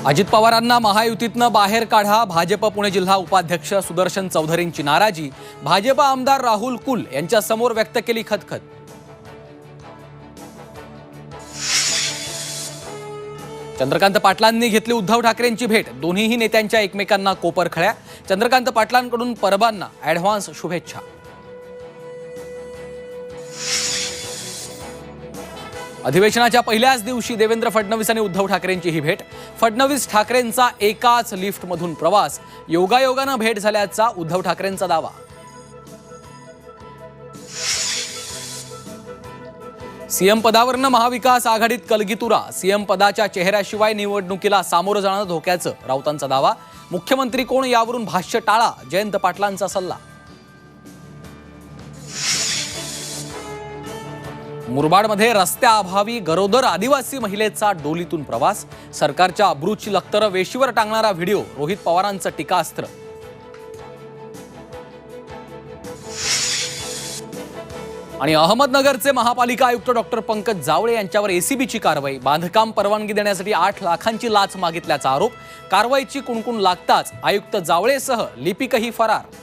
अजित पवारांना महायुतीतनं बाहेर काढा, भाजप पुणे जिल्हा उपाध्यक्ष सुदर्शन चौधरींची नाराजी भाजप आमदार राहुल कुल यांच्या समोर व्यक्त केली खतखत। चंद्रकांत पाटलांनी घेतली उद्धव ठाकरेंची भेट, दोन्हीही नेत्यांच्या एकमेकांना कोपरखळ्या। चंद्रकांत पाटलांकडून परबांना ॲडव्हान्स शुभेच्छा। अधिवेशनाच्या पहिल्याच दिवशी देवेंद्र फडणवीस आणि उद्धव ठाकरेंची ही भेट। फडणवीस ठाकरेंचा एकाच लिफ्टमधून प्रवास, योगायोगानं भेट झाल्याचा उद्धव ठाकरेंचा दावा। सीएम पदावरनं महाविकास आघाडीत कलगीतुरा, सीएम पदाच्या चेहऱ्याशिवाय निवडणुकीला सामोरं जाणं धोक्याचं, राऊतांचा दावा। मुख्यमंत्री कोण यावरून भाष्य टाळा, जयंत पाटलांचा सल्ला। मुरबाडमध्ये रस्त्याअभावी गरोदर आदिवासी महिलेचा डोलीतून प्रवास, सरकारच्या अब्रूची लक्तरं वेशीवर टांगणारा व्हिडिओ, रोहित पवारांचं टीकास्त्र। आणि अहमदनगरचे महापालिका आयुक्त डॉक्टर पंकज जावळे यांच्यावर एसीबीची कारवाई, बांधकाम परवानगी देण्यासाठी 8 लाखांची लाच मागितल्याचा आरोप। कारवाईची कुणकुण लागताच आयुक्त जावळेसह लिपिकही फरार।